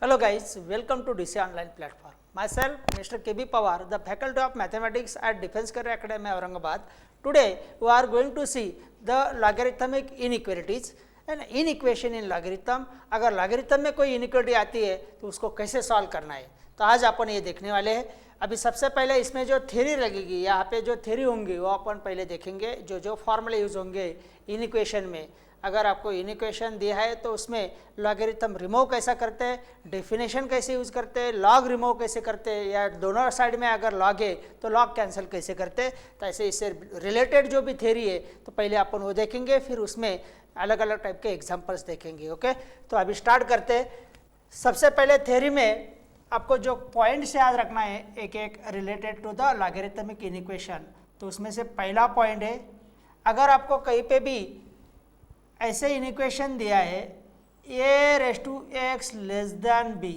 Hello guys, welcome to DC online platform. Myself Mr. KB Pawar, the Faculty of Mathematics at Defense Career Academy Aurangabad. Today we are going to see the logarithmic inequalities and inequation in logarithm. अगर logarithm में कोई inequality आती है तो उसको कैसे solve करना है, तो आज अपन ये देखने वाले हैं। अभी सबसे पहले इसमें जो थ्योरी लगेगी, यहाँ पे जो थ्योरी होंगी वो अपन पहले देखेंगे, जो फॉर्मूले यूज होंगे इनिक्वेशन में। अगर आपको इनिक्वेशन दिया है तो उसमें लॉगरिथम रिमूव कैसा करते हैं, डेफिनेशन कैसे यूज करते हैं, लॉग रिमूव कैसे करते हैं, या दोनों साइड में अगर लॉग है तो लॉग कैंसिल कैसे करते हैं। तो ऐसे इससे रिलेटेड जो भी थ्योरी है तो पहले अपन वो देखेंगे, फिर उसमें अलग अलग टाइप के एग्जाम्पल्स देखेंगे। ओके, तो अभी स्टार्ट करते हैं। सबसे पहले थ्योरी में आपको जो पॉइंट्स याद रखना है एक एक related to the logarithmic inequation. तो उसमें से पहला पॉइंट है, अगर आपको कहीं पे भी ऐसे इनिक्वेशन दिया है a raise to x less than b,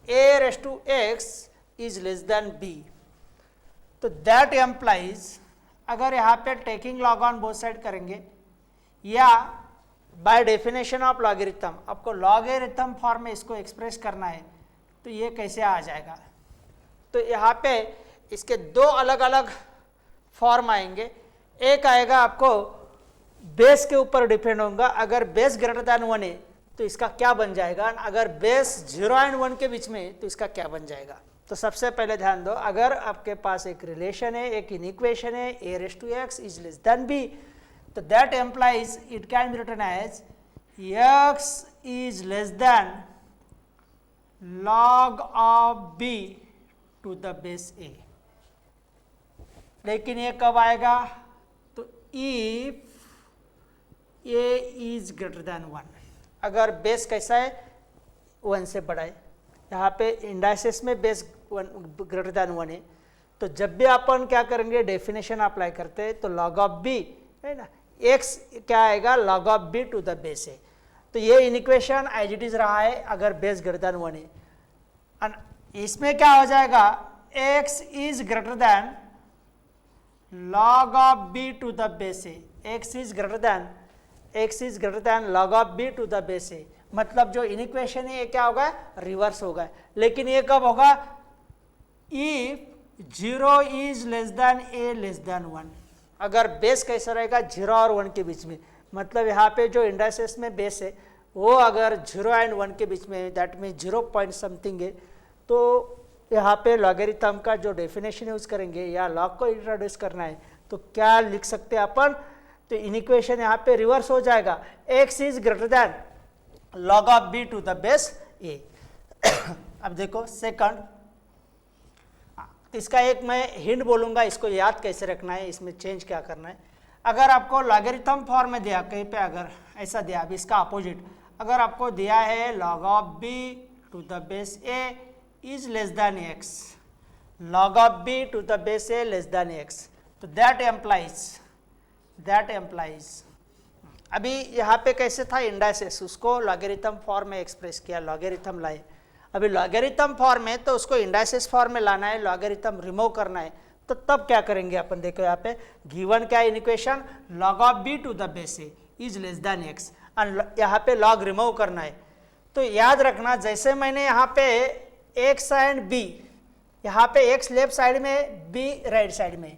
a raise to x is less than b, तो दैट एम्प्लाइज, अगर यहाँ पे taking log on both side करेंगे या बाय डेफिनेशन ऑफ लॉगरिथम आपको लॉगरिथम फॉर्म में इसको एक्सप्रेस करना है, तो ये कैसे आ जाएगा। तो यहाँ पे इसके दो अलग अलग फॉर्म आएंगे। एक आएगा आपको बेस के ऊपर डिपेंड होगा, अगर बेस ग्रेटर दैन 1 है तो इसका क्या बन जाएगा, अगर बेस 0 एंड 1 के बीच में है तो इसका क्या बन जाएगा। तो सबसे पहले ध्यान दो, अगर आपके पास एक रिलेशन है, एक इनिक्वेशन है a raise to x is less than b, तो that implies it can be written as x is less than log of b to the base a। लेकिन ये कब आएगा, तो if a is greater than 1, अगर base कैसा है 1 से बड़ा है। यहाँ पे इंडाइसेस में बेस ग्रेटर देन 1 है, तो जब भी अपन क्या करेंगे डेफिनेशन अप्लाई करते हैं तो log ऑफ b है ना, x क्या आएगा log of b to the base है। तो ये इनिक्वेशन एज इट इज रहा है अगर बेस ग्रेटर देन 1 है। इसमें क्या हो जाएगा, x is greater than log of b to the base है, x is greater than log of b to the base है। मतलब जो इनिक्वेशन है ये क्या होगा, रिवर्स होगा। लेकिन ये कब होगा, if 0 is less than a less than 1, अगर बेस कैसा रहेगा 0 और 1 के बीच में। मतलब यहाँ पे जो इंडाइसेस में बेस है वो अगर 0 एंड 1 के बीच में, दैट मीन 0 पॉइंट समथिंग है, तो यहाँ पे लॉगरिथम का जो डेफिनेशन यूज करेंगे या लॉग को इंट्रोड्यूस करना है तो क्या लिख सकते हैं अपन, तो इनिक्वेशन यहाँ पे रिवर्स हो जाएगा, x is greater than log of b to the base a। अब देखो सेकंड, इसका एक मैं हिंट बोलूंगा, इसको याद कैसे रखना है, इसमें चेंज क्या करना है। अगर आपको लॉगरिथम फॉर्म में दिया कहीं पे, अगर ऐसा दिया, अभी इसका अपोजिट, अगर आपको दिया है log of b to the base a is less than x, log of b to the base a less than x, तो दैट एम्प्लाइज अभी यहाँ पे कैसे था इंडाइसेस, उसको लॉगरिथम फॉर्म में एक्सप्रेस किया, लॉगरिथम लाए। अभी लॉगरिथम फॉर्म में तो उसको इंडाइसेस फॉर्म में लाना है, लॉगरिथम रिमूव करना है, तो तब क्या करेंगे अपन, देखो यहाँ पे गिवन क्या inequation, log of b to the base a is less than x, और यहाँ पे log रिमूव करना है। तो याद रखना, जैसे मैंने यहाँ पे x एंड b, यहाँ पे x लेफ्ट साइड में b राइट साइड में,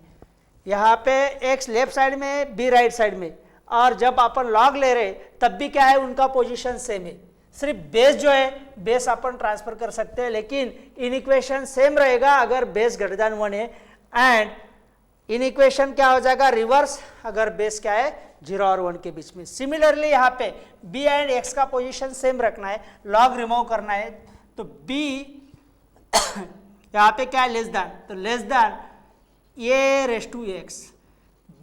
यहाँ पे x लेफ्ट साइड में b राइट साइड में, और जब अपन log ले रहे तब भी क्या है, उनका पोजीशन सेम है। सिर्फ बेस जो है, बेस अपन ट्रांसफर कर सकते हैं, लेकिन इनिक्वेशन सेम रहेगा अगर बेस ग्रेटर देन 1 है, एंड इनिक्वेशन क्या हो जाएगा, रिवर्स अगर बेस क्या है 0 और 1 के बीच में। सिमिलरली यहाँ पे b एंड x का पोजीशन सेम रखना है, log रिमूव करना है, तो b यहाँ पे क्या है, लेस देन, तो less than a raise to x,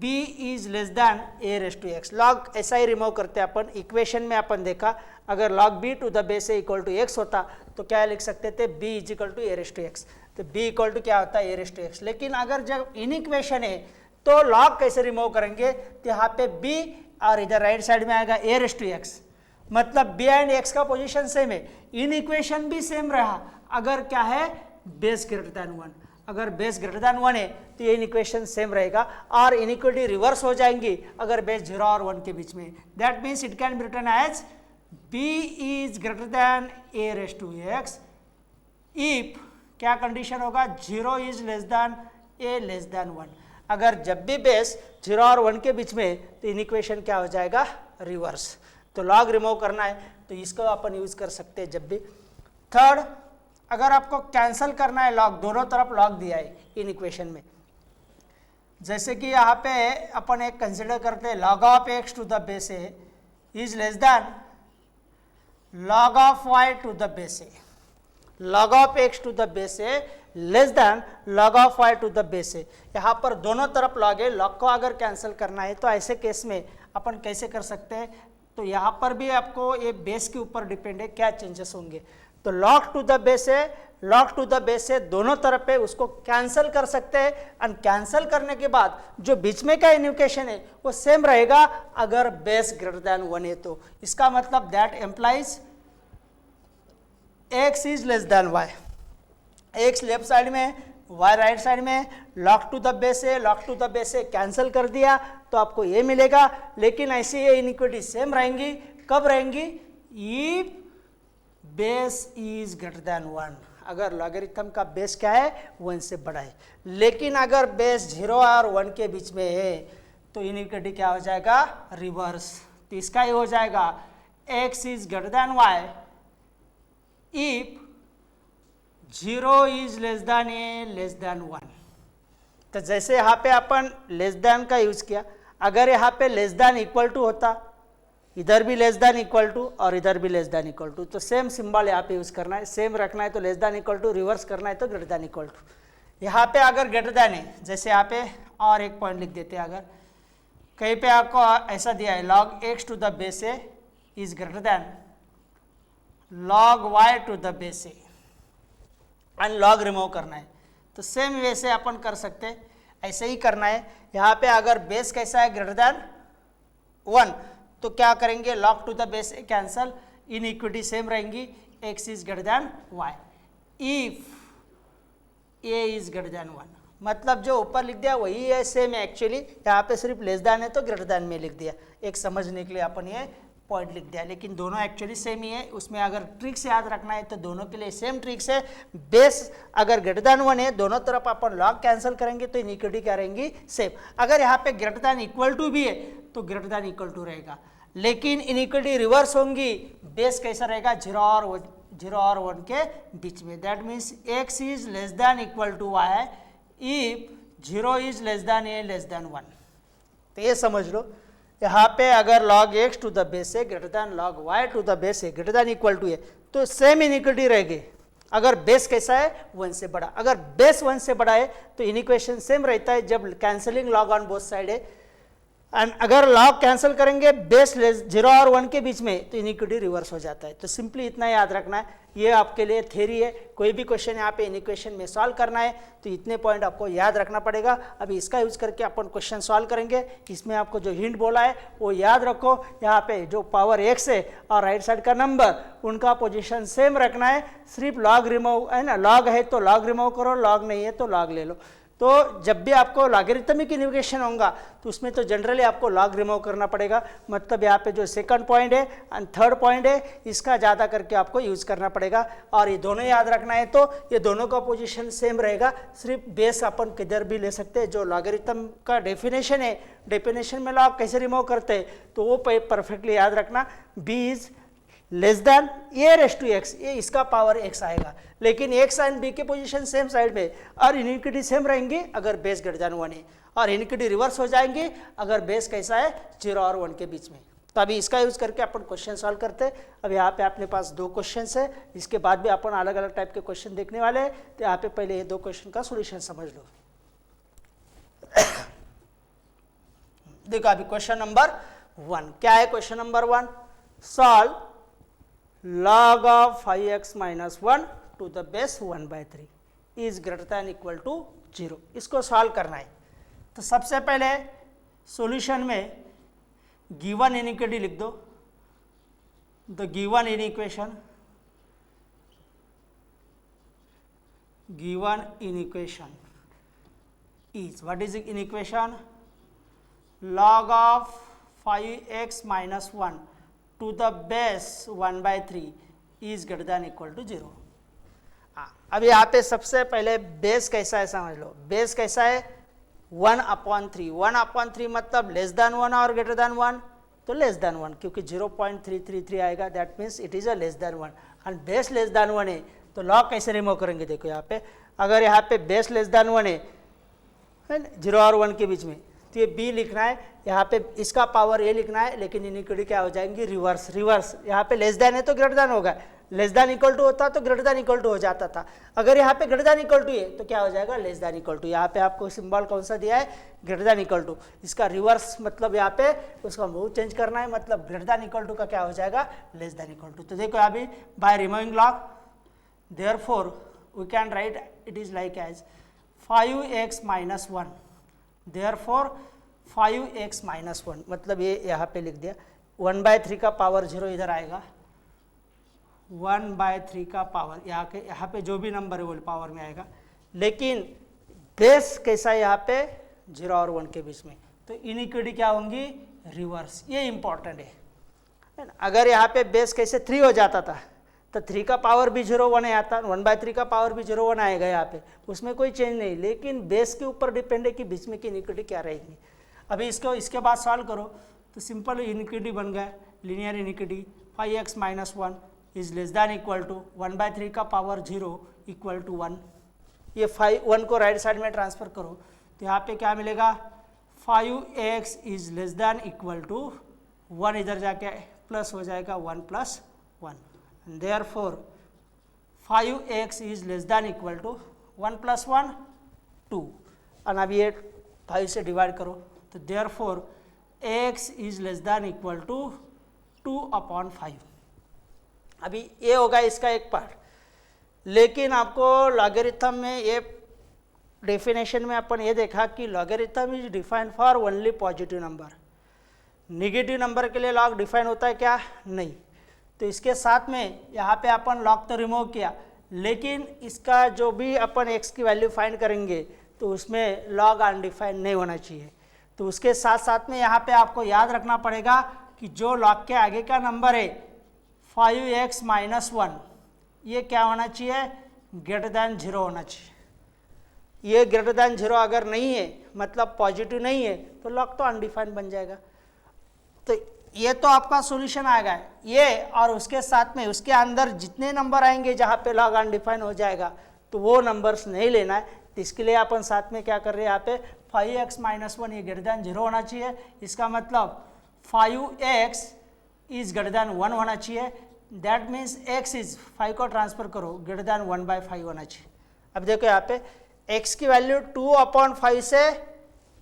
b is less than a raise to x। log ऐसा ही रिमूव करते हैं अपन, इक्वेशन में अपन देखा अगर log b to the base equal to x होता तो क्या लिख सकते थे, b is equal to a raise to x, तो b इक्वल टू क्या होता है, a रेस टू x। लेकिन अगर जब इन इक्वेशन है तो log कैसे रिमूव करेंगे, तो यहाँ पे b और इधर राइट साइड में आएगा a रेस टू x, मतलब b एंड x का पोजीशन सेम है, इन इक्वेशन भी सेम रहा अगर क्या है, बेस ग्रेटर देन 1। अगर बेस ग्रेटर देन 1 है तो ये इक्वेशन सेम रहेगा, और इनिक्वालिटी रिवर्स हो जाएंगी अगर बेस 0 और 1 के बीच में। That means it can be written as b is greater than a raise to x if क्या कंडीशन होगा, 0 is less than a less than 1। अगर जब भी बेस 0 और 1 के बीच में, तो इनिक्वेशन क्या हो जाएगा, रिवर्स। तो लॉग रिमूव करना है तो इसको अपन यूज कर सकते हैं जब भी। थर्ड, अगर आपको कैंसल करना है लॉग, दोनों तरफ लॉग दिया है इन इक्वेशन में, जैसे कि यहाँ पे अपन एक कंसिडर करते हैं log of x to the base a is less than log of y to the base a, log of x to the base a less than log of y to the base a। यहाँ पर दोनों तरफ log है, log को अगर cancel करना है तो ऐसे केस में अपन कैसे कर सकते हैं, तो यहाँ पर भी आपको ये बेस के ऊपर डिपेंड है क्या चेंजेस होंगे। तो log टू द बेस है, log टू द बेस है, दोनों तरफ पे उसको कैंसिल कर सकते हैं। एंड कैंसिल करने के बाद जो बीच में का इन्विकेशन है वो सेम रहेगा अगर बेस ग्रेटर देन 1 है तो। इसका मतलब that employees x is less then y, x left side में y राइट साइड में, log टू द बेस है, log टू द बेस है कैंसिल कर दिया तो आपको ये मिलेगा। लेकिन ऐसे ये इनइक्विटी सेम रहेंगी, कब रहेंगी, if base is greater than 1, अगर लॉगरिथम का बेस क्या है 1 से बड़ा है। लेकिन अगर बेस 0 और 1 के बीच में है तो इनइक्विटी क्या हो जाएगा, रिवर्स। तो इसका ये हो जाएगा x is greater than y if 0 is less than a less than 1। तो जैसे यहाँ पे अपन लेस देन का यूज किया, अगर यहाँ पे लेस देन इक्वल टू होता, इधर भी लेस देन इक्वल टू और इधर भी लेस देन इक्वल टू, तो सेम सिंबल यहाँ पे यूज करना है, सेम रखना है तो less than equal to, reverse करना है तो ग्रेटर देन इक्वल टू। यहाँ पे अगर ग्रेटर देन है, जैसे यहाँ पे और एक पॉइंट लिख देते हैं, अगर कहीं पे आपको ऐसा दिया है log x to the base a is greater than log y to the base a and log remove करना है, तो सेम वैसे अपन कर सकते हैं, ऐसे ही करना है। यहाँ पे अगर बेस कैसा है ग्रेटर देन 1 तो क्या करेंगे, log to the base A cancel, inequity same रहेंगी, x is greater than y if a is greater than 1। मतलब जो ऊपर लिख दिया वही है, सेम है एक्चुअली, यहाँ पे सिर्फ लेस देन है तो ग्रेटर देन में लिख दिया, एक समझने के लिए अपन ये पॉइंट लिख दिया, लेकिन दोनों एक्चुअली सेम ही है। उसमें अगर ट्रिक्स याद रखना है तो दोनों के लिए सेम ट्रिक्स है। बेस अगर ग्रेटर देन 1 है, दोनों तरफ अपन लॉग कैंसिल करेंगे तो इनइक्विटी क्या रहेंगी, सेम। अगर यहाँ पे ग्रेटर देन इक्वल टू भी है तो ग्रेटर देन इक्वल टू रहेगा, लेकिन इनइक्विटी रिवर्स होंगी, बेस कैसा रहेगा, 0 और 1 के बीच में। That means x is less than equal to y if 0 is less than a less than 1। तो ये समझ लो, यहाँ पे अगर log x to the base है greater than log y to the base है ग्रेटर देन इक्वल टू है तो सेम इनइक्विटी रहेगी अगर बेस कैसा है 1 से बड़ा। अगर बेस 1 से बड़ा है तो इनइक्वेशन सेम रहता है जब cancelling log on both side है। एंड अगर log कैंसिल करेंगे बेस 0 और 1 के बीच में तो इनइक्विटी रिवर्स हो जाता है। तो सिंपली इतना याद रखना है, ये आपके लिए थ्योरी है। कोई भी क्वेश्चन यहाँ पे इनइक्वेशन में सॉल्व करना है तो इतने पॉइंट आपको याद रखना पड़ेगा। अभी इसका यूज करके अपन क्वेश्चन सॉल्व करेंगे। इसमें आपको जो हिंट बोला है वो याद रखो, यहाँ पे जो पावर x है और राइट साइड का नंबर उनका पोजीशन सेम रखना है, सिर्फ लॉग रिमूव है ना, लॉग है तो लॉग रिमूव करो, लॉग नहीं है तो लॉग ले लो। तो जब भी आपको लॉगरिथमिक इन्विकेशन होगा तो उसमें तो जनरली आपको लॉग रिमूव करना पड़ेगा। मतलब यहाँ पे जो सेकंड पॉइंट है एंड थर्ड पॉइंट है इसका ज़्यादा करके आपको यूज़ करना पड़ेगा। और ये दोनों याद रखना है तो ये दोनों का पोजीशन सेम रहेगा, सिर्फ बेस अपन किधर भी ले सकते हैं। जो लॉगरिथम का डेफिनेशन है, डेफिनेशन में लॉग कैसे रिमूव करते हैं तो वो परफेक्टली याद रखना, b is less than a raise to x, ये इसका पावर x आएगा, लेकिन x एंड b के पोजीशन सेम साइड में और इनइक्विटी सेम रहेंगे अगर बेस ग्रेटर देन 1 है, और इनइक्विटी रिवर्स हो जाएंगे अगर बेस कैसा है 0 और 1 के बीच में। तो अभी इसका यूज करके अपन क्वेश्चन सॉल्व करते हैं। अब यहाँ पे अपने पास 2 क्वेश्चन है, इसके बाद भी अपन अलग अलग टाइप के क्वेश्चन देखने वाले हैं। तो यहाँ पे पहले ये 2 क्वेश्चन का सोल्यूशन समझ लो। देखो अभी क्वेश्चन नंबर 1 क्या है। Question number 1, solve log of 5x minus 1 to the base 1/3 is greater than equal to 0। इसको सॉल्व करना है। तो सबसे पहले सॉल्यूशन में गिवन इनइक्विटी लिख दो। The given inequation is, what is the inequation, log of 5x minus 1 to the base 1/3 is greater than equal to 0। अब यहाँ पे सबसे पहले बेस कैसा है समझ लो। बेस कैसा है 1/3। 1/3 मतलब लेस देन 1 और ग्रेटर देन 1, तो लेस देन 1 क्योंकि 0.333 आएगा, that means it is a less than 1। And base less than 1 है तो लॉग कैसे रिमूव करेंगे, देखो यहाँ पे अगर यहाँ पे बेस लेस देन 1 है 0 और 1 के बीच में, तो ये b लिखना है, यहाँ पे इसका पावर a लिखना है, लेकिन इनइक्वालिटी क्या हो जाएंगी रिवर्स। यहाँ पे लेस देन है तो ग्रेटर देन होगा, लेस देन इक्वल टू होता तो ग्रेटर देन इक्वल टू हो जाता था। अगर यहाँ पे ग्रेटर देन इक्वल टू है तो क्या हो जाएगा लेस देन इक्वल टू। यहाँ पे आपको सिंबल कौन सा दिया है ग्रेटर देन इक्वल टू, इसका रिवर्स मतलब यहाँ पे उसका मूव चेंज करना है, मतलब ग्रेटर देन इक्वल टू का क्या हो जाएगा लेस देन इक्वल टू। तो देखो अभी by removing log therefore we can write it is like as 5x minus 1, therefore 5x minus 1 मतलब ये यहाँ पे लिख दिया 1/3 का पावर 0 इधर आएगा, 1/3 का पावर यहाँ पे जो भी नंबर है वो पावर में आएगा, लेकिन बेस कैसा है यहाँ पे 0 और 1 के बीच में, तो इनइक्वालिटी क्या होंगी रिवर्स। ये इंपॉर्टेंट है ना। अगर यहाँ पे बेस कैसे 3 हो जाता था तो 3 का पावर भी 0 1 आता, 1/3 का पावर भी 0 1 आएगा यहाँ पे, उसमें कोई चेंज नहीं, लेकिन बेस के ऊपर डिपेंड है कि बीच में की इनइक्वालिटी क्या रहेगी। अभी इसके बाद सॉल्व करो तो सिंपल इनइक्वालिटी बन गया, linear inequality 5x minus 1 is less than equal to 1/3 का पावर 0 इक्वल टू 1। ये 1 को राइट साइड में ट्रांसफर करो तो यहाँ पे क्या मिलेगा 5x is less than equal to 1, इधर जाके प्लस हो जाएगा 1 + 1, therefore 5x is less than equal to 1 + 1 2, और अब ये 5 से डिवाइड करो तो therefore x is less than equal to 2/5। अभी ये होगा इसका एक पार्ट, लेकिन आपको लॉगरिथम में ये डेफिनेशन में अपन ये देखा कि logarithm is defined for only positive number, negative number के लिए लॉग डिफाइन होता है क्या नहीं। तो इसके साथ में यहाँ पे अपन लॉग तो रिमूव किया, लेकिन इसका जो भी अपन x की वैल्यू फाइंड करेंगे तो उसमें लॉग अनडिफाइंड नहीं होना चाहिए। तो उसके साथ साथ में यहाँ पे आपको याद रखना पड़ेगा कि जो लॉग के आगे का नंबर है 5x minus 1 ये क्या होना चाहिए ग्रेटर दैन 0 होना चाहिए। ये ग्रेटर दैन 0 अगर नहीं है मतलब पॉजिटिव नहीं है तो लॉग तो अनडिफाइंड बन जाएगा। तो ये तो आपका सॉल्यूशन आएगा ये, और उसके साथ में उसके अंदर जितने नंबर आएंगे जहाँ पे लॉग अनडिफाइंड हो जाएगा तो वो नंबर्स नहीं लेना है। तो इसके लिए अपन साथ में क्या कर रहे हैं यहाँ पे 5x minus 1 ये ग्रेटर दैन 0 होना चाहिए, इसका मतलब 5x इज ग्रेटर दैन 1 होना चाहिए, दैट मीन्स x इज 5 को ट्रांसफर करो ग्रेटर दैन 1/5 होना चाहिए। अब देखो यहाँ पे x की वैल्यू 2/5 से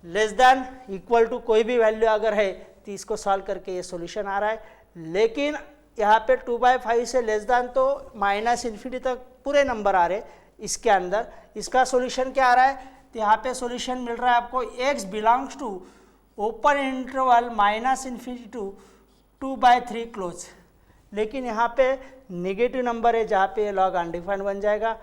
लेस दैन इक्वल टू कोई भी वैल्यू अगर है तो इसको सॉल्व करके ये सॉल्यूशन आ रहा है, लेकिन यहाँ पे 2/5 से लेस दैन तो -∞ तक पूरे नंबर आ रहे इसके अंदर। इसका सॉल्यूशन क्या आ रहा है तो यहाँ पे सॉल्यूशन मिल रहा है आपको x belongs to open interval -∞ to 2/3 close, लेकिन यहाँ पे नेगेटिव नंबर है जहाँ पे लॉग अनडिफाइंड बन जाएगा।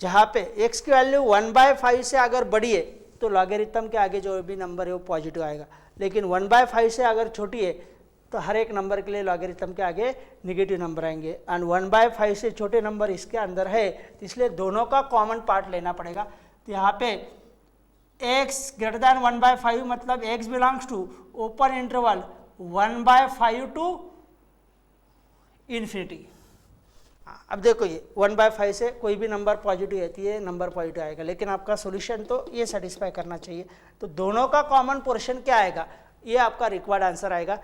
जहाँ पे x की वैल्यू 1/5 से अगर बढ़ी है तो लॉगरिथम के आगे जो भी नंबर है वो पॉजिटिव आएगा, लेकिन 1/5 से अगर छोटी है तो हर एक नंबर के लिए लॉगरिथम के आगे नेगेटिव नंबर आएंगे, एंड 1/5 से छोटे नंबर इसके अंदर है तो इसलिए दोनों का कॉमन पार्ट लेना पड़ेगा। तो यहाँ पे x ग्रेटर दैन 1/5 मतलब x belongs to open interval 1/5 to infinity. अब देखो ये 1/5 से कोई भी नंबर पॉजिटिव है तो ये नंबर पॉजिटिव आएगा, लेकिन आपका सॉल्यूशन तो ये सेटिस्फाई करना चाहिए। तो दोनों का कॉमन पोर्शन क्या आएगा ये आपका रिक्वायर्ड आंसर आएगा।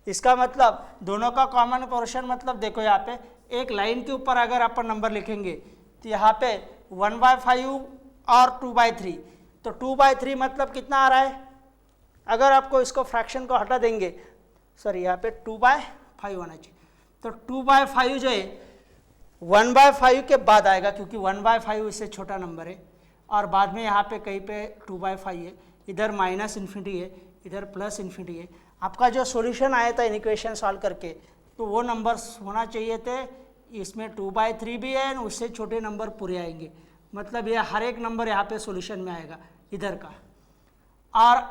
इसका मतलब दोनों का कॉमन पोर्शन मतलब देखो यहाँ पे एक लाइन के ऊपर अगर अपन नंबर लिखेंगे तो यहाँ पे 1/5 और 2/3, तो 2/3 मतलब कितना आ रहा है, अगर आपको इसको फ्रैक्शन को हटा देंगे, सॉरी यहाँ पे 2/5 होना चाहिए, तो 2/5 जो है 1/5 के बाद आएगा क्योंकि 1/5 इससे छोटा नंबर है, और बाद में यहाँ पे कहीं पे 2/5 है, इधर -∞ है, इधर +∞ है। आपका जो सॉल्यूशन आया था इक्वेशन सॉल्व करके तो वो नंबर्स होना चाहिए थे, इसमें 2/3 भी है, उससे छोटे नंबर पूरे आएंगे, मतलब ये हर एक नंबर यहाँ पे सॉल्यूशन में आएगा इधर का। और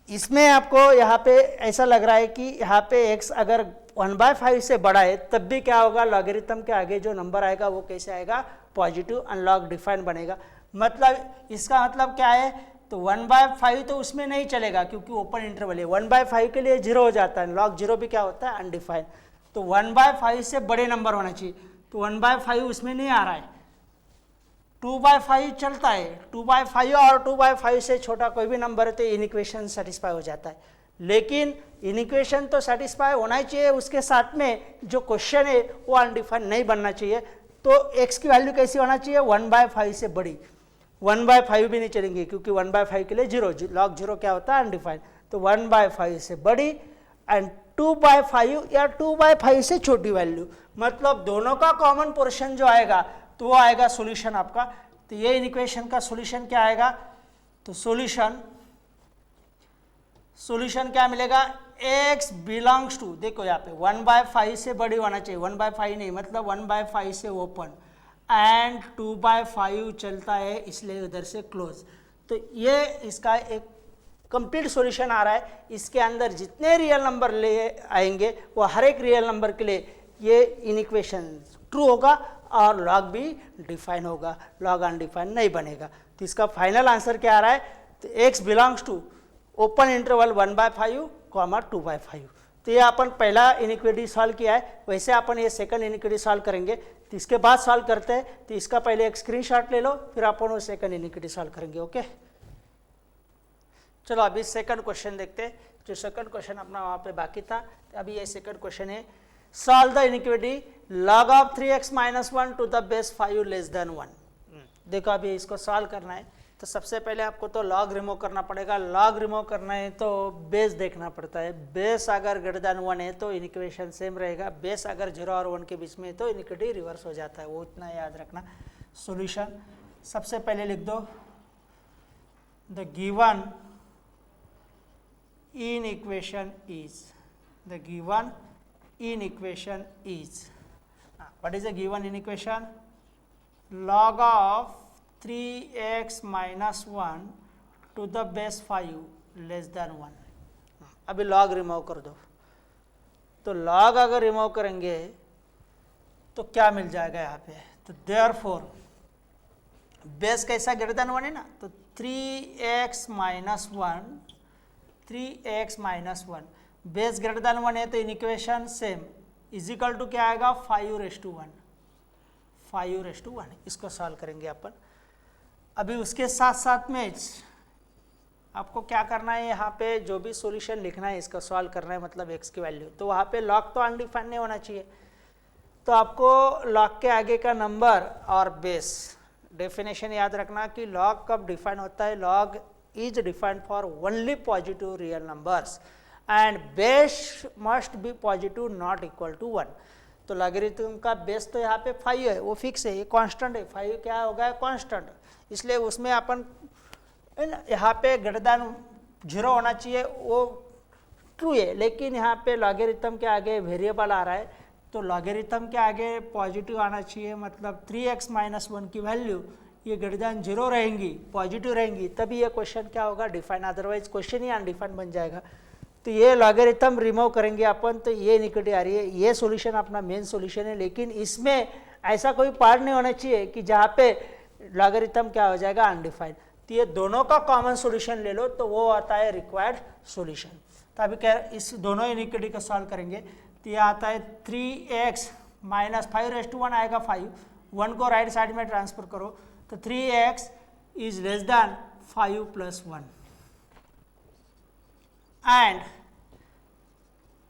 इसमें आपको यहाँ पे ऐसा लग रहा है कि यहाँ पे x अगर 1/5 से बड़ा है तब भी क्या होगा, लॉगरिथम के आगे जो नंबर आएगा वो कैसे आएगा, पॉजिटिव अनलॉग डिफाइन बनेगा। मतलब इसका मतलब क्या है, तो 1/5 तो उसमें नहीं चलेगा क्योंकि ओपन इंटरवल है, 1/5 के लिए 0 हो जाता है, लॉग 0 भी क्या होता है, अनडिफाइंड। तो 1/5 से बड़े नंबर होना चाहिए, तो 1/5 उसमें नहीं आ रहा है, 2/5 चलता है, 2/5 और 2/5 से छोटा कोई भी नंबर है तो इन इक्वेशन सेटिस्फाई हो जाता है। लेकिन इन इक्वेशन तो सेटिस्फाई होना ही चाहिए, उसके साथ में जो क्वेश्चन है वो अनडिफाइंड नहीं बनना चाहिए। तो x की वैल्यू कैसी होना चाहिए, 1/5 से बड़ी, 1/5 भी नहीं चलेंगे क्योंकि 1/5 के लिए 0, लॉग 0 क्या होता है, अनडिफाइंड। तो 1/5 से बड़ी एंड 2/5 या 2/5 से छोटी वैल्यू, मतलब दोनों का कॉमन पोर्शन जो आएगा तो वो आएगा सॉल्यूशन आपका। तो ये इन इक्वेशन का सॉल्यूशन क्या आएगा, तो सॉल्यूशन क्या मिलेगा, x बिलोंग्स टू, देखो यहाँ पे 1/5 से बड़ी होना चाहिए, 1/5 नहीं, मतलब 1/5 से ओपन एंड 2/5 चलता है इसलिए उधर से क्लोज। तो ये इसका एक कंप्लीट सॉल्यूशन आ रहा है। इसके अंदर जितने रियल नंबर ले आएंगे वो हर एक रियल नंबर के लिए ये इन इक्वेशन ट्रू होगा और लॉग भी डिफाइन होगा, लॉग अनडिफाइन नहीं बनेगा। तो इसका फाइनल आंसर क्या आ रहा है, तो x belongs to open interval 1/5, 2/5। तो ये अपन पहला इनिक्विटी सॉल्व किया है, वैसे अपन ये सेकंड इनिक्विटी सॉल्व करेंगे। तो इसके बाद सॉल्व करते हैं, तो इसका पहले एक स्क्रीनशॉट ले लो, फिर अपन वो सेकंड इनिक्विटी सॉल्व करेंगे। ओके, चलो अभी सेकंड क्वेश्चन देखते हैं। जो सेकंड क्वेश्चन अपना वहाँ पे बाकी था, अभी ये सेकंड क्वेश्चन है, solve the inequity log of 3x minus 1 to the base 5 less than 1। देखो अभी इसको सॉल्व करना है, तो सबसे पहले आपको तो लॉग रिमूव करना पड़ेगा। लॉग रिमूव करना है तो बेस देखना पड़ता है, बेस अगर ग्रेटर देन 1 है तो इनिक्वेशन सेम रहेगा, बेस अगर 0 और 1 के बीच में है तो इनिक्विटी रिवर्स हो जाता है, वो इतना याद रखना। सॉल्यूशन सबसे पहले लिख दो, the given in equation is, the given in equation is, what is the given in equation, log of 3x minus 1 to the base 5 less than 1। अभी log रिमूव कर दो, तो log अगर रिमूव करेंगे तो क्या मिल जाएगा यहाँ पे, तो therefore बेस कैसा ग्रेटर देन 1 है ना, तो 3x minus 1, 3x minus 1 base greater than 1 है तो inequation same is equal to क्या आएगा, 5 raised to 1। इसको सॉल्व करेंगे अपन। अभी उसके साथ साथ में आपको क्या करना है, यहाँ पे जो भी सॉल्यूशन लिखना है इसका सॉल्व करना है, मतलब x की वैल्यू, तो वहाँ पे लॉग तो अनडिफाइंड नहीं होना चाहिए, तो आपको लॉग के आगे का नंबर और बेस डेफिनेशन याद रखना कि लॉग कब डिफाइन होता है, log is defined for only positive real numbers and base must be positive not equal to 1। तो लॉगरिथम का बेस तो यहाँ पे 5 है, वो फिक्स है, ये कांस्टेंट है, 5 क्या होगा, कांस्टेंट, इसलिए उसमें अपन यहाँ पे ग्रेटर देन 0 होना चाहिए, वो ट्रू है। लेकिन यहाँ पे लॉगरिथम के आगे वेरिएबल आ रहा है, तो लॉगरिथम के आगे पॉजिटिव आना चाहिए, मतलब 3x माइनस 1 की वैल्यू ये ग्रेटर देन 0 रहेंगी, पॉजिटिव रहेंगी, तभी ये क्वेश्चन क्या होगा, डिफाइन, अदरवाइज क्वेश्चन ही अनडिफाइंड बन जाएगा। तो ये लॉगरिथम रिमूव करेंगे अपन, तो ये इनिक्विटी आ रही है, ये सॉल्यूशन अपना मेन सॉल्यूशन है। लेकिन इसमें ऐसा कोई पार्ट नहीं होना चाहिए कि जहाँ पे लॉगरिथम क्या हो जाएगा, अनडिफाइंड। तो ये दोनों का कॉमन सॉल्यूशन ले लो तो वो आता है रिक्वायर्ड सॉल्यूशन। तो अभी क्या इस दोनों इनिक्विटी को सॉल्व करेंगे, तो ये आता है 3x माइनस 5 raised to 1 आएगा 5, 1 को राइट साइड में ट्रांसफर करो, तो 3x is less then 5 plus 1 and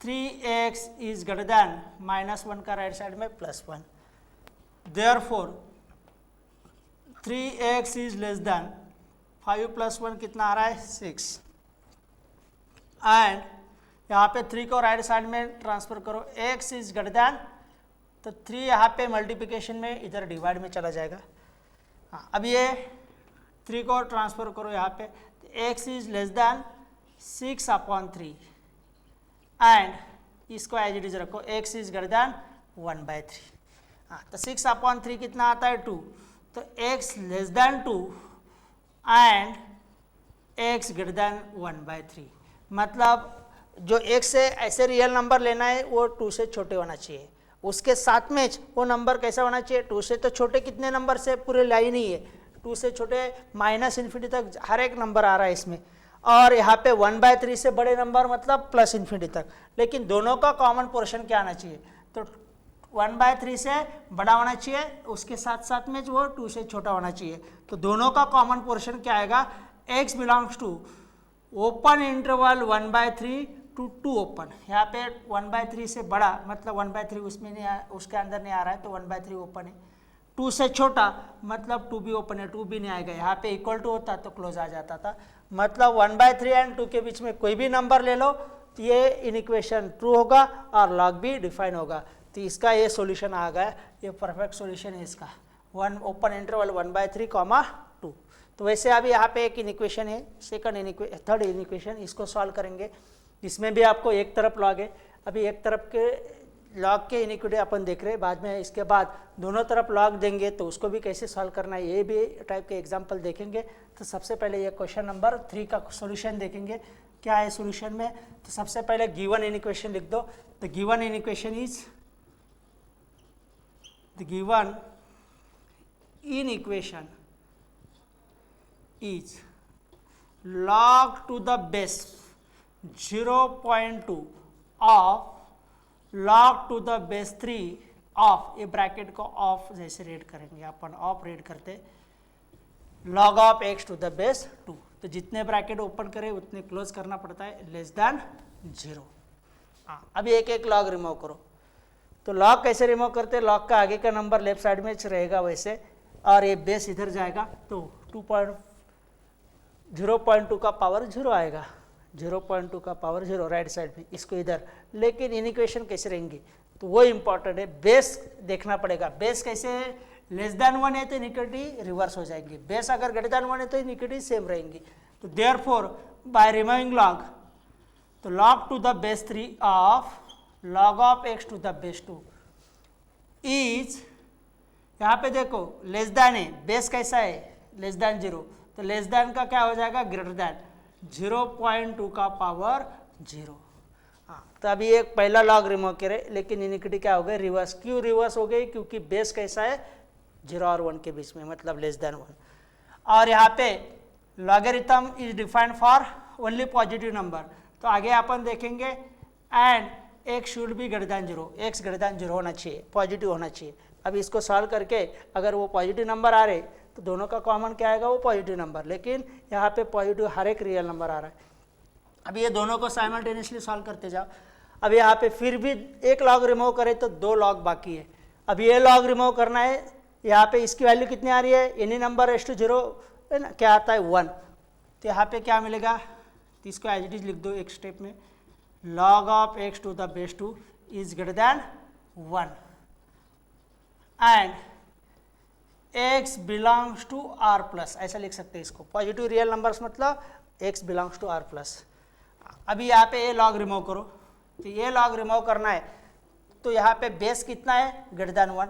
3x is greater then minus 1 का राइट साइड में plus 1, therefore 3x is less then 5 plus 1 कितना आ रहा है, 6 एंड यहाँ पे 3 को राइट साइड में ट्रांसफर करो, x इज ग्रेटर देन, तो 3 यहाँ पे मल्टीप्लिकेशन में इधर डिवाइड में चला जाएगा। हाँ, अब ये 3 को ट्रांसफर करो यहाँ पे, x is less then 6/3 and इसको एज इट इज रखो, x इज ग्रेटर देन 1/3। हाँ, तो 6/3 कितना आता है, 2, तो x less than 2 and x greater then 1/3। मतलब जो एक से ऐसे रियल नंबर लेना है वो 2 से छोटे होना चाहिए, उसके साथ में वो नंबर कैसा होना चाहिए, 2 से तो छोटे कितने नंबर से पूरे लाइन ही है, 2 से छोटे -∞ तक हर एक नंबर आ रहा है इसमें, और यहाँ पे 1/3 से बड़े नंबर मतलब +∞ तक, लेकिन दोनों का कॉमन पोर्शन क्या आना चाहिए, तो 1/3 से बड़ा होना चाहिए, उसके साथ साथ में वो 2 से छोटा होना चाहिए। तो दोनों का कॉमन पोर्शन क्या आएगा, x belongs to open interval 1/3 to 2 open, यहाँ पे 1/3 से बड़ा मतलब 1/3 उसमें नहीं उसके अंदर नहीं आ रहा है तो 1/3 ओपन है, 2 से छोटा मतलब 2 भी ओपन है, 2 भी नहीं आएगा, यहाँ पे इक्वल टू होता तो क्लोज आ जाता था, मतलब 1/3 एंड 2 के बीच में कोई भी नंबर ले लो तो ये इनइक्वेशन ट्रू होगा और लॉग भी डिफाइन होगा। तो इसका ये सॉल्यूशन आ गया, ये परफेक्ट सॉल्यूशन है इसका, वन ओपन इंटरवल 1/3, 2। तो वैसे अभी यहाँ पे एक इनइक्वेशन है, थर्ड इनइक्वेशन, इसको सॉल्व करेंगे, इसमें भी आपको एक तरफ लॉग है, अभी एक तरफ के लॉग के इनइक्विटी अपन देख रहे हैं, बाद में इसके बाद दोनों तरफ लॉग देंगे तो उसको भी कैसे सॉल्व करना है ये भी टाइप के एग्जांपल देखेंगे। तो सबसे पहले ये क्वेश्चन नंबर 3 का सॉल्यूशन देखेंगे, क्या है सॉल्यूशन में। तो सबसे पहले गिवन इनइक्वेशन लिख दो, the given inequation is, the given inequation is log to the base 0.2 of log to the base 3 of, ये ब्रैकेट को ऑफ जैसे रेड करेंगे अपन, ऑफ रेड करते log of x to the base 2, तो जितने ब्रैकेट ओपन करें उतने क्लोज करना पड़ता है, लेस देन 0। हाँ, अभी एक एक log रिमूव करो, तो log कैसे रिमूव करते हैं, log का आगे का नंबर लेफ्ट साइड में रहेगा वैसे, और ये बेस इधर जाएगा तो 0.2 का पावर 0 आएगा, 0.2 का पावर 0 राइट साइड में, इसको इधर, लेकिन इनइक्वेशन कैसे रहेंगी तो वो इंपॉर्टेंट है, बेस देखना पड़ेगा, बेस कैसे लेस देन 1 है तो इनइक्विटी रिवर्स हो जाएंगी, बेस अगर ग्रेटर देन 1 है तो इनइक्विटी सेम रहेंगी। तो देयरफॉर बाय रिमूविंग लॉग, तो log to the base 3 of log of x to the base 2 is, यहाँ पे देखो लेस देन है, बेस कैसा है लेस देन 0, तो लेस देन का क्या हो जाएगा ग्रेटर देन, 0.2 का पावर 0। हाँ, तो अभी एक पहला लॉग रिमूव करे, लेकिन इनइक्विटी क्या हो गई रिवर्स, क्यों रिवर्स हो गई, क्योंकि बेस कैसा है 0 और 1 के बीच में, मतलब लेस देन 1। और यहाँ पे logarithm is defined for only positive number, तो आगे अपन देखेंगे and x should be greater than 0, x greater than 0 होना चाहिए, पॉजिटिव होना चाहिए। अभी इसको सॉल्व करके अगर वो पॉजिटिव नंबर आ रहे तो दोनों का कॉमन क्या आएगा, वो पॉजिटिव नंबर, लेकिन यहाँ पे पॉजिटिव हर एक रियल नंबर आ रहा है। अभी ये दोनों को साइमल्टेनियसली सॉल्व करते जाओ, अब यहाँ पे फिर भी एक लॉग रिमूव करे तो 2 लॉग बाकी है, अब ये लॉग रिमूव करना है, यहाँ पे इसकी वैल्यू कितनी आ रही है, एनी नंबर रेज़ टू 0 है ना, क्या आता है 1, तो यहाँ पे क्या मिलेगा, तो इसको एज इट इज लिख दो एक स्टेप में, log of x to the base 2 is greater than 1 and x belongs to r plus, ऐसा लिख सकते हैं इसको, पॉजिटिव रियल नंबर्स मतलब x belongs to r plus. अभी यहाँ पे ये लॉग रिमूव करो, तो ये लॉग रिमूव करना है, तो यहाँ पे बेस कितना है ग्रेटर देन 1,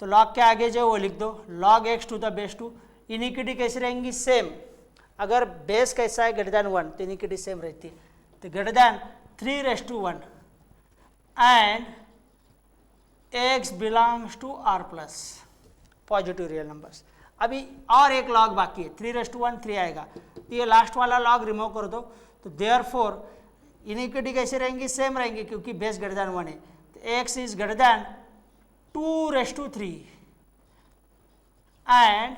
तो लॉग के आगे जो वो लिख दो log x to the base 2, inequity कैसी रहेंगी सेम, अगर बेस कैसा है ग्रेटर देन 1 तो इनइक्विटी सेम रहती है, तो greater than 3⁻1 and x belongs to r plus, positive real numbers. अभी और एक लॉग बाकी है, 3:1 3 आएगा, तो ये लास्ट वाला लॉग रिमूव कर दो, तो देयरफॉर इनइक्विटी कैसे रहेंगी सेम रहेंगी क्योंकि बेस ग्रेटर देन 1 है, तो x is greater than 2⁻3 and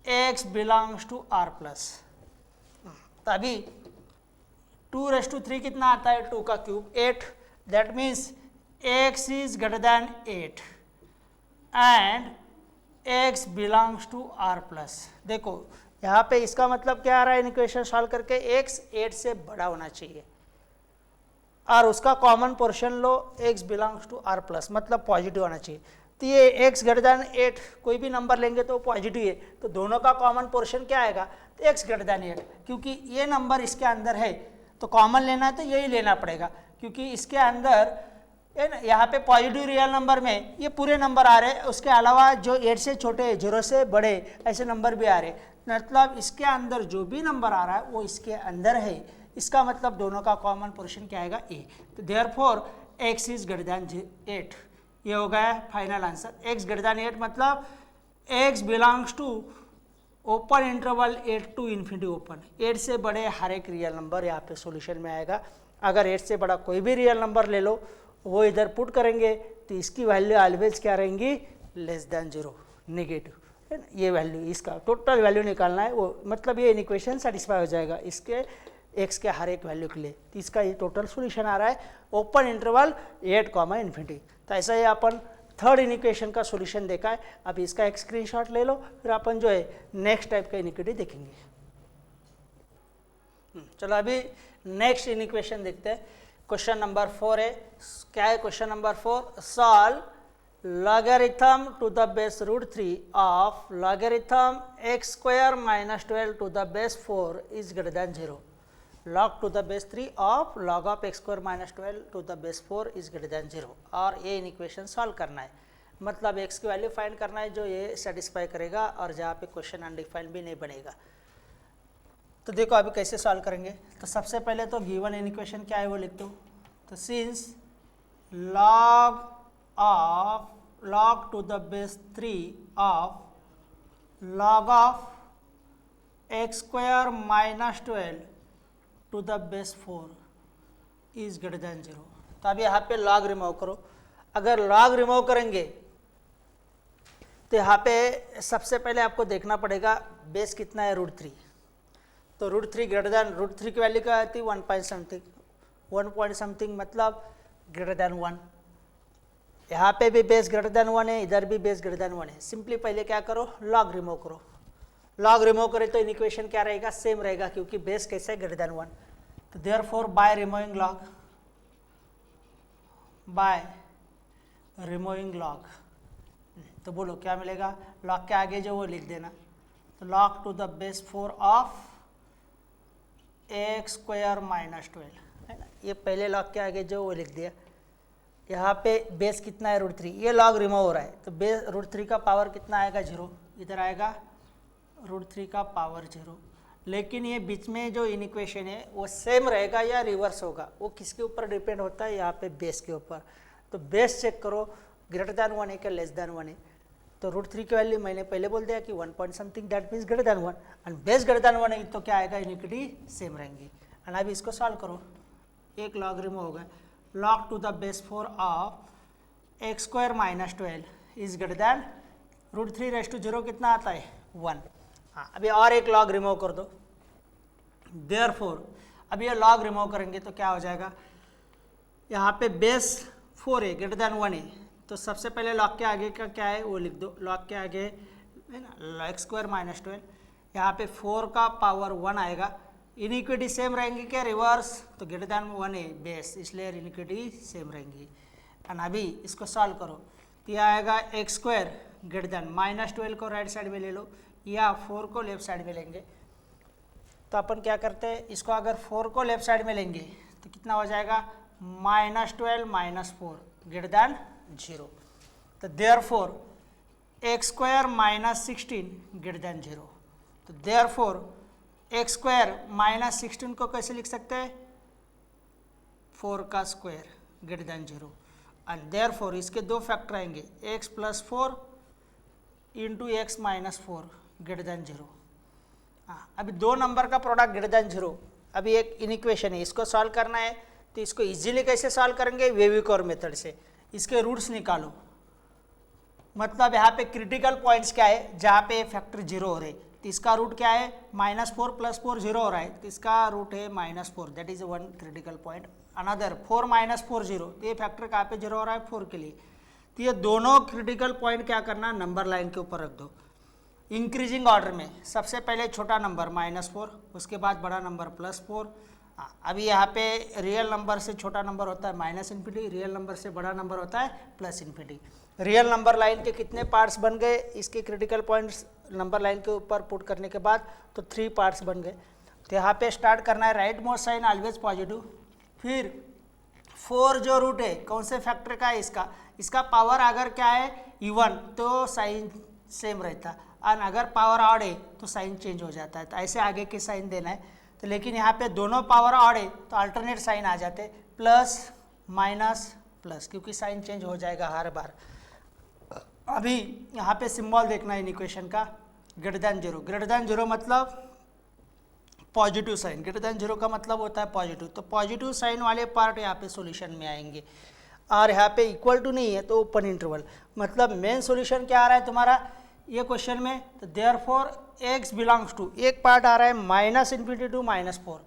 x belongs to r plus. तो अभी 2⁻3 कितना आता है, 2 का cube 8, that means x is greater than 8 and x belongs to r plus. देखो यहाँ पे इसका मतलब क्या आ रहा है, इक्वेशन सॉल्व करके x 8 से बड़ा होना चाहिए और उसका कॉमन पोर्शन लो, x belongs to r plus मतलब पॉजिटिव होना चाहिए। तो ये x ग्रेटर देन 8 कोई भी नंबर लेंगे तो पॉजिटिव है, तो दोनों का कॉमन पोर्शन क्या आएगा, तो x ग्रेटर देन 8, क्योंकि ये नंबर इसके अंदर है तो कॉमन लेना है तो यही लेना पड़ेगा, क्योंकि इसके अंदर यहाँ पे पॉजिटिव रियल नंबर में ये पूरे नंबर आ रहे हैं, उसके अलावा जो 8 से छोटे 0 से बड़े ऐसे नंबर भी आ रहे हैं, मतलब इसके अंदर जो भी नंबर आ रहा है वो इसके अंदर है, इसका मतलब दोनों का कॉमन पोर्शन क्या आएगा ए। तो therefore x is greater than 8, ये हो गया final answer. x greater than 8 मतलब x belongs to open interval 8 to infinity open. 8 से बड़े हर एक रियल नंबर यहाँ पे सॉल्यूशन में आएगा। अगर 8 से बड़ा कोई भी रियल नंबर ले लो, वो इधर पुट करेंगे तो इसकी वैल्यू ऑलवेज क्या रहेंगी, लेस देन 0, नेगेटिव, है ना। ये वैल्यू, इसका टोटल वैल्यू निकालना है, वो मतलब ये इक्वेशन सेटिस्फाई हो जाएगा इसके x के हर एक वैल्यू के लिए। तो इसका ये टोटल सॉल्यूशन आ रहा है ओपन इंटरवल 8 कॉमा इन्फिनिटी। तो ऐसा ही अपन थर्ड इक्वेशन का सॉल्यूशन देखा है। अब इसका एक स्क्रीनशॉट ले लो, फिर अपन जो है नेक्स्ट टाइप का इनिक्विटी देखेंगे। चलो अभी नेक्स्ट इक्वेशन देखते हैं। क्वेश्चन नंबर 4 है। क्या है question number 4? Solve logarithm to the base root 3 of logarithm x square minus 12 to the base 4 is greater than 0. log to the base 3 of log of x square minus 12 to the base 4 is greater than 0. और ये equation solve करना है, मतलब x की value find करना है जो ये सेटिस्फाई करेगा और जहाँ पे क्वेश्चन अनडिफाइंड भी नहीं बनेगा। तो देखो अभी कैसे सॉल्व करेंगे। तो सबसे पहले तो गिवन इक्वेशन क्या है वो लिख दो। तो since log to the base 3 of log of x square minus 12 to the base 4 is greater than 0. तो अभी यहाँ पे log रिमूव करो। अगर log रिमूव करेंगे तो यहाँ पे सबसे पहले आपको देखना पड़ेगा बेस कितना है, √3। तो √3 ग्रेटर देन √3 की वैल्यू क्या आती है, 1 पॉइंट समथिंग मतलब ग्रेटर देन 1। यहाँ पे भी बेस ग्रेटर देन 1 है, इधर भी बेस ग्रेटर देन 1 है। सिंपली पहले क्या करो, लॉग रिमूव करो। लॉग रिमूव करें तो इक्वेशन क्या रहेगा, सेम रहेगा, क्योंकि बेस कैसे है, ग्रेटर देन 1। तो देयरफॉर बाय रिमूविंग लॉग, तो बोलो क्या मिलेगा, लॉग के आगे जो वो लिख देना। तो log to the base 4 of x square minus 12, है ना। ये पहले लॉग के आगे जो वो लिख दिया। यहाँ पे बेस कितना है, √3, ये लॉग रिमूव हो रहा है तो बेस √3 का पावर कितना आएगा, 0। इधर आएगा √3 का पावर 0। लेकिन ये बीच में जो इक्वेशन है वो सेम रहेगा या रिवर्स होगा, वो किसके ऊपर डिपेंड होता है, यहाँ पे बेस के ऊपर। तो बेस चेक करो, ग्रेटर देन 1 है क्या लेस देन 1 है। तो √3 की वैल्यू मैंने पहले बोल दिया कि 1 point something, that means greater than 1, and base greater than 1 है तो क्या आएगा, इनिक्विटी सेम रहेंगी। एंड अभी इसको सॉल्व करो, एक लॉग रिमूव हो गया। log to the base 4 of x square minus 12 is greater than √3 raised to 0 कितना आता है, 1। हाँ, अभी और एक log रिमूव कर दो। therefore अभी ये log रिमूव करेंगे तो क्या हो जाएगा, यहाँ पे बेस 4 है, ग्रेटर देन 1 है, तो सबसे पहले log के आगे का क्या है वो लिख दो। log के आगे है ना x स्क्वायर माइनस 12, यहाँ पे 4 का पावर 1 आएगा। इनिक्विटी सेम रहेंगी क्या, रिवर्स, तो ग्रेटर देन 1 है बेस, इसलिए इनिक्विटी सेम रहेंगी। एंड अभी इसको सॉल्व करो तो यह आएगा x square greater than minus 12 को राइट साइड में ले लो या 4 को लेफ्ट साइड में लेंगे। तो अपन क्या करते हैं, इसको अगर 4 को लेफ्ट साइड में लेंगे तो कितना हो जाएगा, -12 माइनस 4 ग्रेटर देन 0। तो therefore x square minus 16 greater than 0। तो देयरफॉर x स्क्वायर माइनस 16 को कैसे लिख सकते हैं, 4 का square greater than 0। And therefore इसके दो फैक्टर आएंगे, x plus 4 into x minus 4 greater than 0। हाँ, अभी दो नंबर का प्रोडक्ट ग्रेटर देन 0। अभी एक इक्वेशन है, इसको सॉल्व करना है। तो इसको इजीली कैसे सॉल्व करेंगे, वेविकोर मेथड से। इसके रूट्स निकालो, मतलब यहाँ पे क्रिटिकल पॉइंट्स क्या है जहाँ पे फैक्टर 0 हो रहे, तो इसका रूट क्या है, -4 + 4 0 हो रहा है, तो इसका रूट है -4, that is one critical point. Another 4 - 4 0, तो ये फैक्टर कहाँ पे 0 हो रहा है, 4 के लिए। तो ये दोनों क्रिटिकल पॉइंट क्या करना, नंबर लाइन के ऊपर रख दो इंक्रीजिंग ऑर्डर में। सबसे पहले छोटा नंबर -4, उसके बाद बड़ा नंबर +4। अभी यहाँ पे रियल नंबर से छोटा नंबर होता है -∞, रियल नंबर से बड़ा नंबर होता है +∞। रियल नंबर लाइन के कितने पार्ट्स बन गए, इसके क्रिटिकल पॉइंट्स नंबर लाइन के ऊपर पुट करने के बाद तो 3 पार्ट्स बन गए। तो यहाँ पे स्टार्ट करना है, right most sign always positive. फिर 4 जो रूट है कौन से फैक्टर का है, इसका पावर अगर क्या है इवन तो साइन सेम रहता है, और अगर पावर ऑड है तो साइन चेंज हो जाता है। तो ऐसे आगे के साइन देना है। तो लेकिन यहाँ पे दोनों पावर ऑड है तो अल्टरनेट साइन आ जाते, प्लस माइनस प्लस, क्योंकि साइन चेंज हो जाएगा हर बार। अभी यहाँ पे सिंबल देखना है इन इक्वेशन का, greater than zero. Greater than zero मतलब positive sign, greater than zero का मतलब होता है पॉजिटिव, तो पॉजिटिव साइन वाले पार्ट यहाँ पे सॉल्यूशन में आएंगे। और यहाँ पे इक्वल टू नहीं है तो ओपन इंटरवल, मतलब मेन सॉल्यूशन क्या आ रहा है तुम्हारा ये क्वेश्चन में, तो देयरफॉर x बिलोंग्स टू, एक पार्ट आ रहा है minus infinity to -4,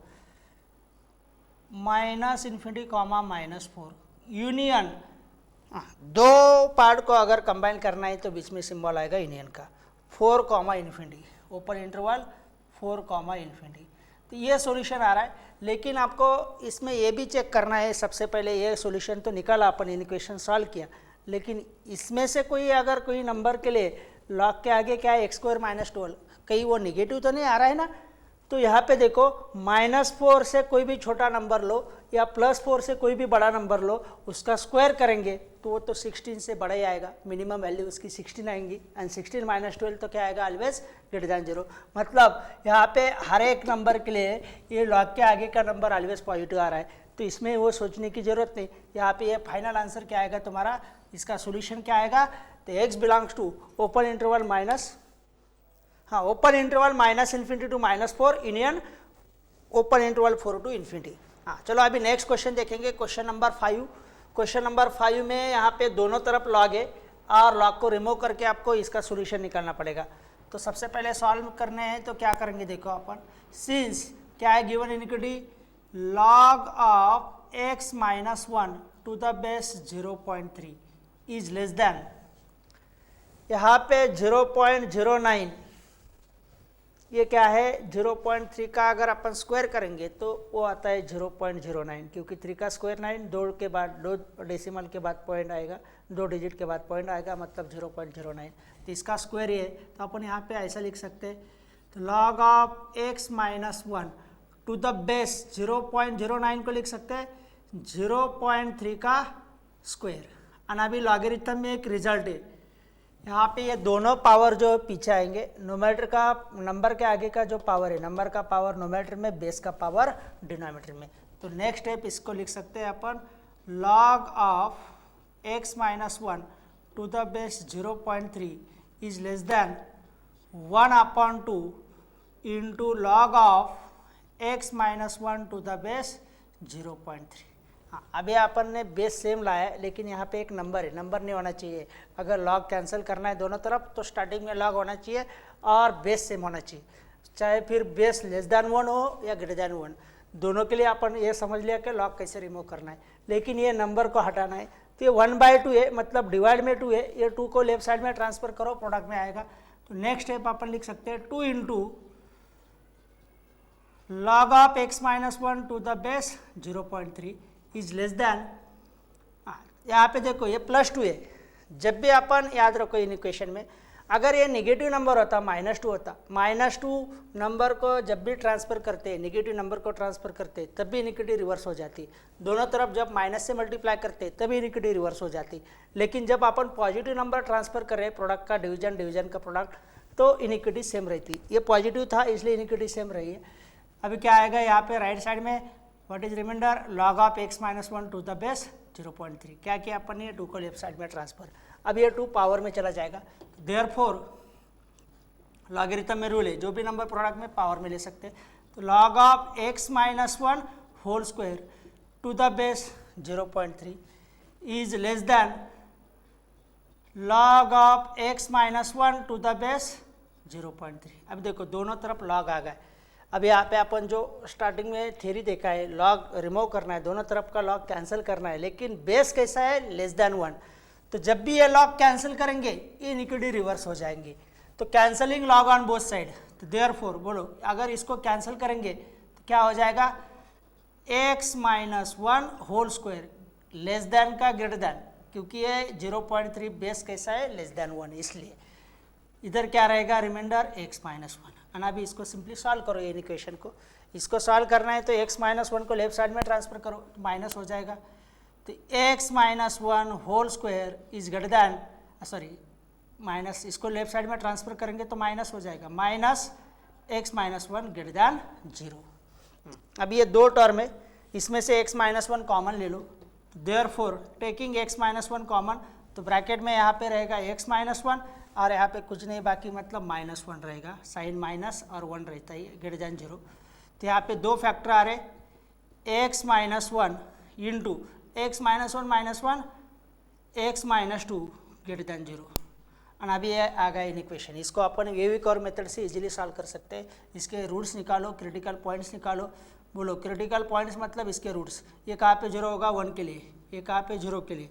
minus infinity comma -4 union, दो पार्ट को अगर कंबाइन करना है तो बीच में सिंबल आएगा यूनियन का, 4 comma infinity, open interval 4 comma infinity. तो ये सॉल्यूशन आ रहा है, लेकिन आपको इसमें ये भी चेक करना है, सबसे पहले ये सॉल्यूशन तो निकाला अपन, इक्वेशन सॉल्व किया, लेकिन इसमें से कोई अगर कोई नंबर के लिए लॉग के आगे क्या है x² -12, कहीं वो निगेटिव तो नहीं आ रहा है ना, तो यहाँ पे देखो -4 से कोई भी छोटा नंबर लो या +4 से कोई भी बड़ा नंबर लो, उसका स्क्वायर करेंगे तो वो तो 16 से बड़ा ही आएगा, मिनिमम वैल्यू उसकी 16 आएंगी, एंड 16 -12 तो क्या आएगा, ऑलवेज ग्रेटर देन जीरो। मतलब यहाँ पे हर एक नंबर के लिए ये लॉग के आगे का नंबर ऑलवेज पॉजिटिव आ रहा है, तो इसमें वो सोचने की जरूरत नहीं। यहाँ पे ये फाइनल आंसर क्या आएगा तुम्हारा, इसका सोल्यूशन क्या आएगा, तो x belongs to open interval open interval minus infinity to -4 union open interval 4 to infinity. हाँ चलो अभी नेक्स्ट क्वेश्चन देखेंगे, क्वेश्चन नंबर 5। क्वेश्चन नंबर 5 में यहाँ पे दोनों तरफ लॉग है और लॉग को रिमूव करके आपको इसका सोल्यूशन निकालना पड़ेगा। तो सबसे पहले सॉल्व करने हैं तो क्या करेंगे, देखो अपन, सिंस क्या है given inequality, log of x minus 1 to the base 0.3 is less than, यहाँ पे 0.09, ये क्या है 0.3 का अगर अपन स्क्वायर करेंगे तो वो आता है 0.09, क्योंकि 3 का स्क्वायर 9, 2 के बाद 2 डेसिमल के बाद पॉइंट आएगा, 2 डिजिट के बाद पॉइंट आएगा, मतलब 0.09, तो इसका स्क्वायर ये है, तो अपन यहाँ पे ऐसा लिख सकते हैं, तो log of x minus 1 to the base 0.09 को लिख सकते हैं 0.3 का स्क्वायर, और अभी लॉगरिथम में एक रिजल्ट है, यहाँ पे ये दोनों पावर जो पीछे आएंगे, नोमेटर का नंबर के आगे का जो पावर है, नंबर का पावर नोमेटर में, बेस का पावर डिनोमिनेटर में। तो नेक्स्ट स्टेप इसको लिख सकते हैं अपन, log of x minus 1 to the base 0.3 is less than 1/2 into log of x minus 1 to the base 0.3। हाँ अभी अपन ने बेस सेम लाया है, लेकिन यहाँ पे एक नंबर है, नंबर नहीं होना चाहिए। अगर लॉग कैंसिल करना है दोनों तरफ तो स्टार्टिंग में लॉग होना चाहिए और बेस सेम होना चाहिए, चाहे फिर बेस लेस देन 1 हो या ग्रेटर देन 1, दोनों के लिए अपन ये समझ लिया कि लॉग कैसे रिमूव करना है। लेकिन ये नंबर को हटाना है तो ये 1/2 है, मतलब डिवाइड में 2 है, ये 2 को लेफ्ट साइड में ट्रांसफर करो, प्रोडक्ट में आएगा। तो नेक्स्ट स्टेप अपन लिख सकते हैं 2 into log of x minus 1 to the base 0.3 is less than, यहाँ पे देखो ये +2 है, जब भी अपन याद रखो इन इक्वेशन में अगर ये नेगेटिव नंबर होता -2 होता, -2 नंबर को जब भी ट्रांसफर करते, नेगेटिव नंबर को ट्रांसफर करते तब भी इनिक्विटी रिवर्स हो जाती, दोनों तरफ जब माइनस से मल्टीप्लाई करते तभी इनिक्विटी रिवर्स हो जाती। लेकिन जब अपन पॉजिटिव नंबर ट्रांसफर कर रहे, प्रोडक्ट का डिवीजन का प्रोडक्ट, तो इनिक्विटी सेम रहती, ये पॉजिटिव था इसलिए इनिक्विटी सेम रही है। अभी क्या आएगा यहाँ पे राइट साइड में, what is reminder, log of x minus 1 to the base 0.3, क्या किया अपन ने 2 को लेफ्ट साइड में ट्रांसफर, अब ये 2 पावर में चला जाएगा। देयरफॉर लॉगरिथम में रूल है, जो भी नंबर प्रोडक्ट में पावर में ले सकते हैं, तो log of x minus 1 whole square to the base 0.3 is less than log of x minus 1 to the base 0.3। अब देखो दोनों तरफ log आ गए। अब यहाँ पे अपन जो स्टार्टिंग में थ्योरी देखा है, लॉग रिमूव करना है, दोनों तरफ का लॉग कैंसिल करना है, लेकिन बेस कैसा है लेस देन 1, तो जब भी ये लॉग कैंसिल करेंगे ये इनिक्विटी रिवर्स हो जाएंगी। तो cancelling log on both side, तो देयरफॉर बोलो अगर इसको कैंसिल करेंगे तो क्या हो जाएगा, x minus 1 whole square less than का ग्रेटर देन, क्योंकि ये 0.3 बेस कैसा है लेस देन 1, इसलिए इधर क्या रहेगा रिमाइंडर x माइनस 1। और अभी इसको सिंपली सॉल्व करो, ये इक्वेशन को, इसको सॉल्व करना है तो x माइनस 1 को लेफ्ट साइड में ट्रांसफर करो, तो माइनस हो जाएगा, तो x minus 1 whole square is greater than, sorry minus, इसको लेफ्ट साइड में ट्रांसफर करेंगे तो माइनस हो जाएगा, minus x minus 1 greater than 0। अब ये दो टर्म है, इसमें से x माइनस वन कॉमन ले लो, therefore taking x minus one common, तो ब्रैकेट में यहाँ पे रहेगा x माइनस वन और यहाँ पे कुछ नहीं बाकी मतलब माइनस वन रहेगा, साइन माइनस और वन रहता है ग्रेटर देन जीरो। तो यहाँ पे दो फैक्टर आ रहे x minus one into x minus one x minus two greater than zero. और अभी ये आ गया इन इक्वेशन, इसको अपन वेविक और मेथड से इजीली सॉल्व कर सकते हैं। इसके रूट्स निकालो, क्रिटिकल पॉइंट्स निकालो, बोलो क्रिटिकल पॉइंट्स मतलब इसके रूट्स, ये कहाँ पे जीरो होगा 1 के लिए, ये कहाँ पे जीरो के लिए,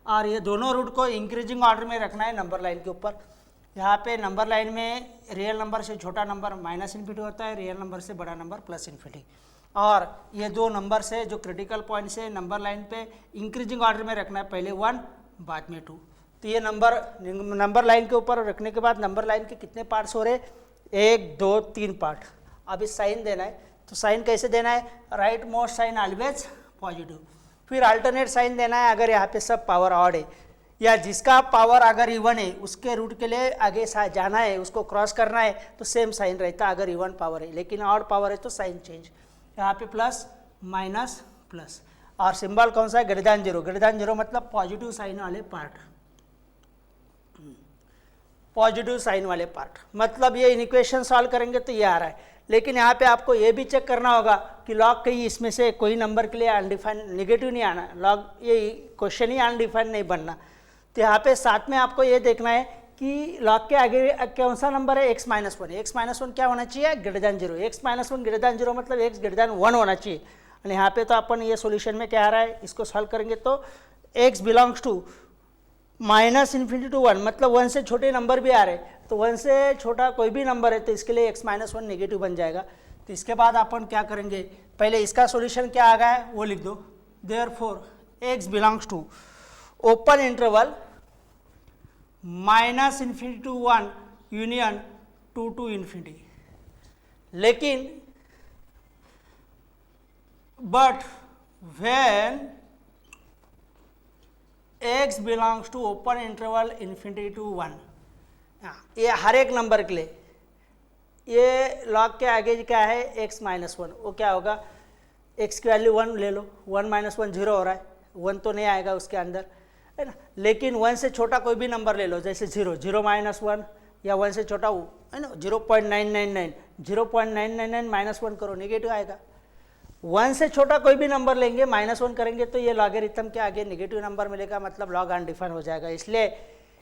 और ये दोनों रूट को इंक्रीजिंग ऑर्डर में रखना है नंबर लाइन के ऊपर। यहाँ पे नंबर लाइन में रियल नंबर से छोटा नंबर माइनस इन्फिनिटी होता है, रियल नंबर से बड़ा नंबर प्लस इन्फिनिटी, और ये दो नंबर से जो क्रिटिकल पॉइंट से नंबर लाइन पे इंक्रीजिंग ऑर्डर में रखना है, पहले 1 बाद में 2। तो ये नंबर लाइन के ऊपर रखने के बाद नंबर लाइन के कितने पार्ट्स हो रहे, 1 2 3 पार्ट। अब इस साइन देना है, तो साइन कैसे देना है, right most sign always positive. फिर अल्टरनेट साइन देना है अगर यहाँ पे सब पावर ऑड है, या जिसका पावर अगर इवन है उसके रूट के लिए आगे जाना है, उसको क्रॉस करना है तो सेम साइन रहता है अगर इवन पावर है, लेकिन ऑड पावर है तो साइन चेंज। यहाँ पे प्लस माइनस प्लस, और सिंबल कौन सा है, greater than zero. Greater than zero मतलब पॉजिटिव साइन वाले पार्ट, पॉजिटिव साइन वाले पार्ट, मतलब ये इक्वेशन सॉल्व करेंगे तो ये आ रहा है। लेकिन यहाँ पे आपको ये भी चेक करना होगा कि लॉग कहीं इसमें से कोई नंबर के लिए अनडिफाइन नेगेटिव नहीं आना, लॉग ये क्वेश्चन ही अनडिफाइन नहीं बनना। तो यहाँ पे साथ में आपको ये देखना है कि लॉग के आगे कौन सा नंबर है, x minus one. X minus one क्या होना चाहिए, greater than zero. X minus one greater than zero मतलब x ग्रेटर देन 1 होना चाहिए। और यहाँ पे तो अपन ये सोल्यूशन में क्या आ रहा है, इसको सॉल्व करेंगे तो x belongs to minus infinity to 1 मतलब 1 से छोटे नंबर भी आ रहे, तो 1 से छोटा कोई भी नंबर है तो इसके लिए x माइनस वन नेगेटिव बन जाएगा। तो इसके बाद अपन क्या करेंगे, पहले इसका सॉल्यूशन क्या आ गया है वो लिख दो, therefore x belongs to open interval minus infinity to 1 union 2 to infinity. लेकिन but when x belongs to open interval infinity to 1, ये हर एक नंबर के लिए, ये लॉग के आगे क्या है x माइनस वन, वो क्या होगा, x की वैल्यू 1 ले लो, 1 माइनस वन 0 हो रहा है, 1 तो नहीं आएगा उसके अंदर है ना। लेकिन 1 से छोटा कोई भी नंबर ले लो, जैसे 0 0 माइनस वन, या 1 से छोटा है ना 0.999, 0.999 माइनस वन करो नेगेटिव आएगा। 1 से छोटा कोई भी नंबर लेंगे माइनस वन करेंगे तो ये लॉगरिथम के आगे नेगेटिव नंबर मिलेगा, मतलब लॉग अनडिफाइन हो जाएगा। इसलिए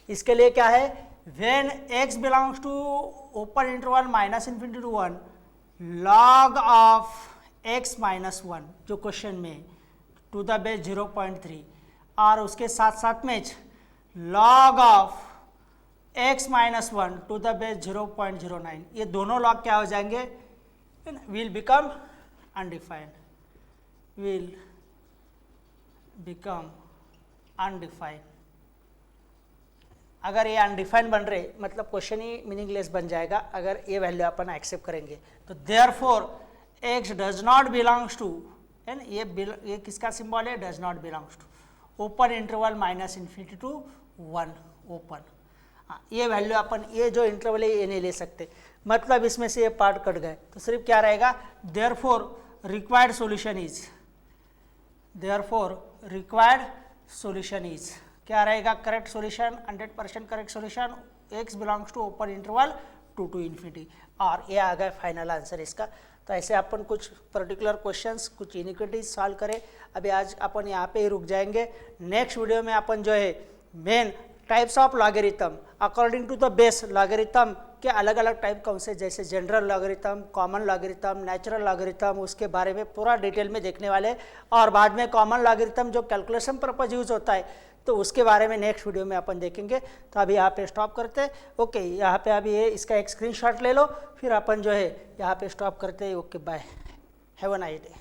इसके लिए क्या है, when x belongs to open interval minus infinity to 1 log of x minus one जो क्वेश्चन में टू द बेस 0.3, और उसके साथ साथ में log of x minus one to the base 0.09, ये दोनों लॉग क्या हो जाएंगे, will become undefined, will become undefined। अगर ये अनडिफाइंड बन रहे मतलब क्वेश्चन ही मीनिंगलेस बन जाएगा अगर ये वैल्यू अपन एक्सेप्ट करेंगे। तो therefore x does not belongs to, है ना, ये किसका सिंबल है, does not belongs to open interval minus infinity to 1 open. ये वैल्यू अपन ये जो इंटरवल है ये नहीं ले सकते, मतलब इसमें से ये पार्ट कट गए तो सिर्फ क्या रहेगा, therefore required solution is, therefore required solution is क्या रहेगा, correct solution 100% correct solution x belongs to open interval 2 to infinity, और ये आ गया फाइनल आंसर इसका। तो ऐसे अपन कुछ पर्टिकुलर क्वेश्चंस कुछ इनइक्वालिटीज सॉल्व करें। अभी आज अपन यहाँ पे ही रुक जाएंगे, नेक्स्ट वीडियो में अपन जो है main types of logarithm according to the base logarithm के अलग अलग टाइप कौन से, जैसे general logarithm, common logarithm, natural logarithm, उसके बारे में पूरा डिटेल में देखने वाले। और बाद में कॉमन लॉगरिथम जो कैलकुलेशन पर्पज यूज होता है तो उसके बारे में नेक्स्ट वीडियो में अपन देखेंगे। तो अभी यहाँ पे स्टॉप करते हैं, ओके। यहाँ पे अभी ये इसका एक स्क्रीनशॉट ले लो, फिर अपन जो है यहाँ पे स्टॉप करते हैं। Okay bye, have a nice day.